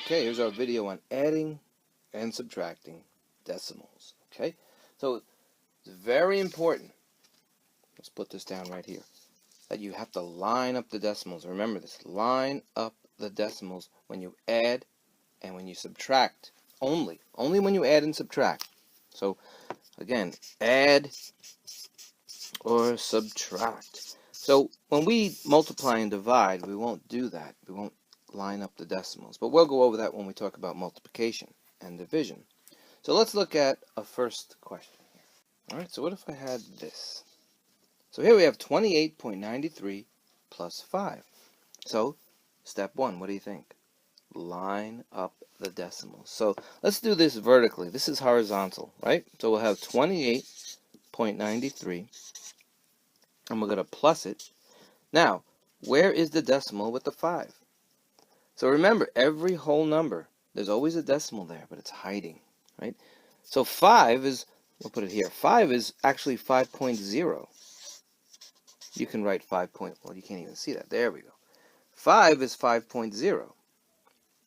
Okay, here's our video on adding and subtracting decimals. Okay, so it's very important. Let's put this down right here. That you have to line up the decimals. Remember this. Line up the decimals when you add and when you subtract. Only when you add and subtract. So again, add or subtract. So when we multiply and divide, we won't do that. We won't line up the decimals. But we'll go over that when we talk about multiplication and division. So let's look at a first question here. All right, so what if I had this? So here we have 28.93 plus 5. So step 1, what do you think? Line up the decimals. So let's do this vertically. This is horizontal, right? So we'll have 28.93, and we're going to plus it. Now, where is the decimal with the 5? So remember, every whole number, there's always a decimal there, but it's hiding, right? So 5 is, we'll put it here, 5 is actually 5.0. You can write 5. Well, you can't even see that. There we go. 5 is 5.0.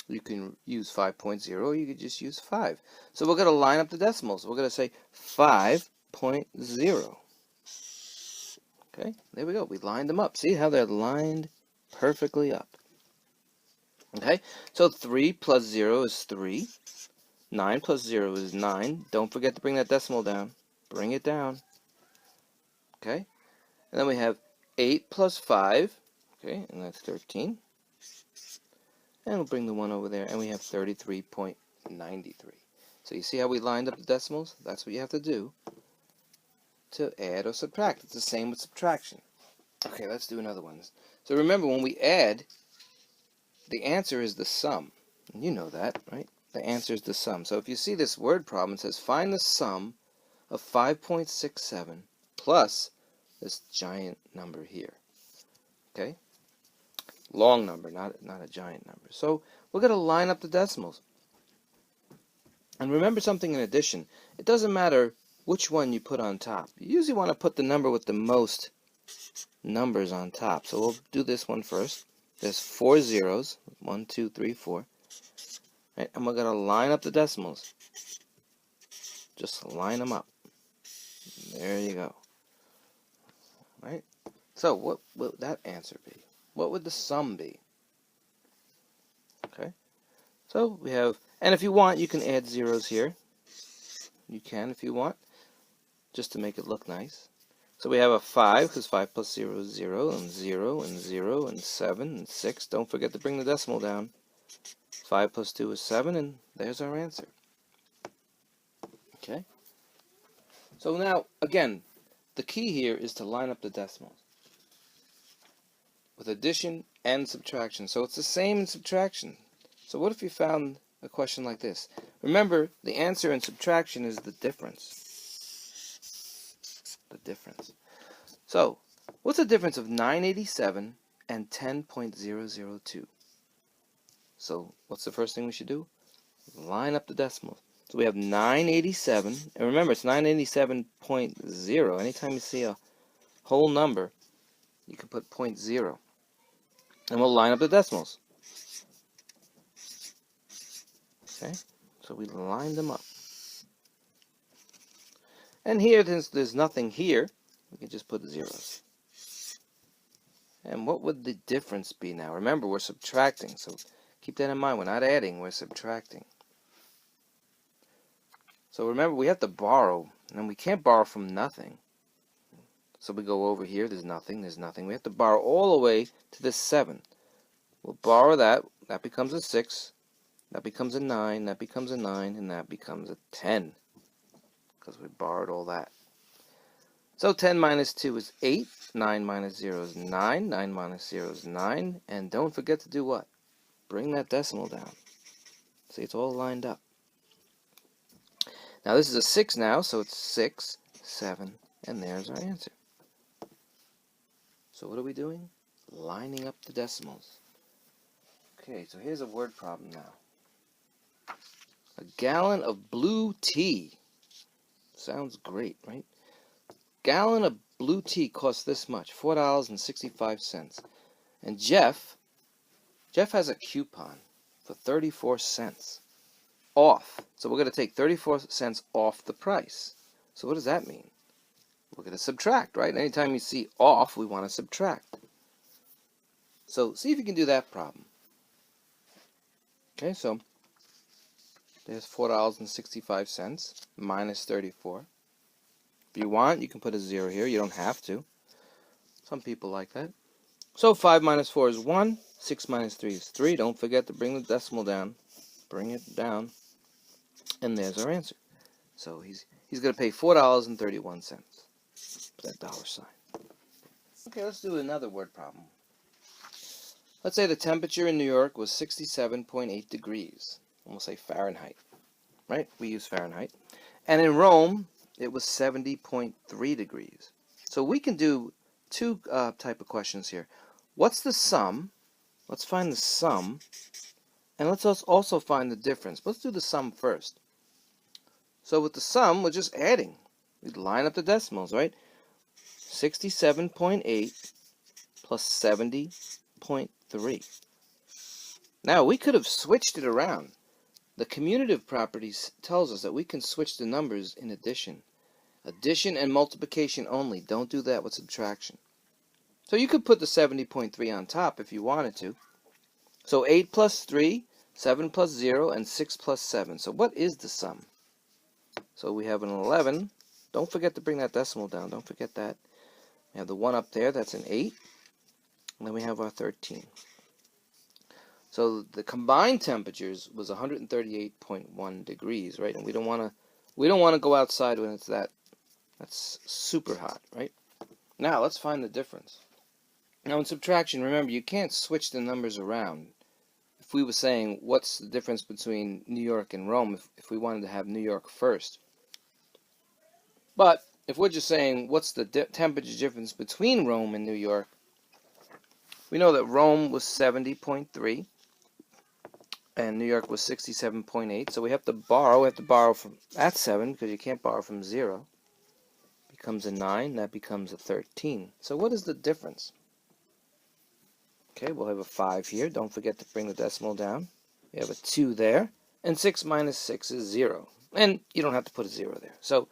You can use 5.0, or you could just use 5. So we're going to line up the decimals. We're going to say 5.0. Okay, there we go. We lined them up. See how they're lined perfectly up. Okay, so 3 plus 0 is 3. 9 plus 0 is 9. Don't forget to bring that decimal down. Bring it down. Okay, and then we have 8 plus 5. Okay, and that's 13. And we'll bring the 1 over there, and we have 33.93. So you see how we lined up the decimals? That's what you have to do to add or subtract. It's the same with subtraction. Okay, let's do another one. So remember, when we add, the answer is the sum. And you know that, right? The answer is the sum. So if you see this word problem, it says find the sum of 5.67 plus this giant number here. Okay? Long number, not a giant number. So we're going to line up the decimals. And remember something in addition. It doesn't matter which one you put on top. You usually want to put the number with the most numbers on top. So we'll do this one first. There's 4 zeros. 1, 2, 3, 4. Right? And we're going to line up the decimals. Just line them up. There you go. Right? So what will that answer be? What would the sum be? Okay. So we have, and if you want, you can add zeros here. You can if you want, just to make it look nice. So we have a 5, because 5 plus 0 is 0, and 0, and 0, and 7, and 6. Don't forget to bring the decimal down. 5 plus 2 is 7, and there's our answer. Okay? So now, again, the key here is to line up the decimals with addition and subtraction. So it's the same in subtraction. So what if you found a question like this? Remember, the answer in subtraction is the difference. The difference. So, what's the difference of 987 and 10.002? So, what's the first thing we should do? Line up the decimals. So we have 987, and remember, it's 987.0. Anytime you see a whole number, you can put 0. And we'll line up the decimals. Okay, so we lined them up. And here, since there's nothing here, we can just put zeros. And what would the difference be now? Remember, we're subtracting, so keep that in mind. We're not adding, we're subtracting. So remember, we have to borrow, and we can't borrow from nothing. So we go over here, there's nothing, there's nothing. We have to borrow all the way to this 7. We'll borrow that, that becomes a 6, that becomes a 9, that becomes a 9, and that becomes a 10. Because we borrowed all that. So 10 minus 2 is 8, 9 minus 0 is 9, 9 minus 0 is 9, and don't forget to do what? Bring that decimal down. See, it's all lined up. Now this is a 6 now, so it's 6, 7, and there's our answer. So what are we doing? Lining up the decimals. Okay, so here's a word problem now. A gallon of blue tea. Sounds great, right? Gallon of blue tea costs this much, $4.65. And Jeff has a coupon. for 34 cents. Off. So we're going to take 34 cents off the price. So what does that mean? We're going to subtract, right? Anytime you see off, we want to subtract. So see if you can do that problem. Okay, so there's $4.65 minus 34. If you want, you can put a 0 here. You don't have to. Some people like that. So 5 minus 4 is 1. 6 minus 3 is 3. Don't forget to bring the decimal down. Bring it down. And there's our answer. So he's going to pay $4.31. Put that dollar sign. Okay, let's do another word problem. Let's say the temperature in New York was 67.8 degrees. We'll say Fahrenheit, right? We use Fahrenheit. And in Rome, it was 70.3 degrees. So we can do two type of questions here. What's the sum? Let's find the sum. And let's also find the difference. Let's do the sum first. So with the sum, we're just adding. We line up the decimals, right? 67.8 plus 70.3. Now, we could have switched it around. The commutative properties tells us that we can switch the numbers in addition. Addition and multiplication only. Don't do that with subtraction. So you could put the 70.3 on top if you wanted to. So 8 plus 3, 7 plus 0, and 6 plus 7. So what is the sum? So we have an 11. Don't forget to bring that decimal down. Don't forget that. We have the 1 up there. That's an 8. And then we have our 13. So the combined temperatures was 138.1 degrees, right? And we don't want to go outside when it's that's super hot, right? Now let's find the difference. Now in subtraction, remember, you can't switch the numbers around. If we were saying what's the difference between New York and Rome, if we wanted to have New York first. But if we're just saying what's the temperature difference between Rome and New York, we know that Rome was 70.3 and New York was 67.8. So we have to borrow. We have to borrow from that 7 because you can't borrow from 0. Becomes a 9. That becomes a 13. So what is the difference? Okay, we'll have a 5 here. Don't forget to bring the decimal down. We have a 2 there. And 6 minus 6 is 0. And you don't have to put a 0 there. So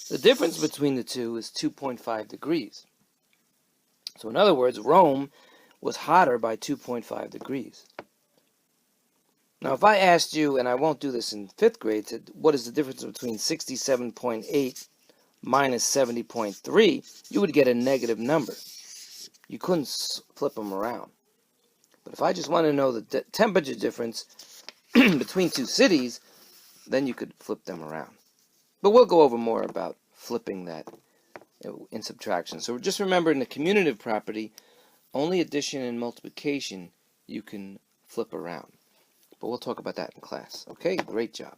the difference between the two is 2.5 degrees. So in other words, Rome was hotter by 2.5 degrees. Now if I asked you, and I won't do this in 5th grade, said, what is the difference between 67.8 minus 70.3, you would get a negative number. You couldn't flip them around. But if I just want to know the temperature difference between two cities, then you could flip them around. But we'll go over more about flipping that in subtraction. So just remember, in the commutative property, only addition and multiplication you can flip around. But we'll talk about that in class. Okay, great job.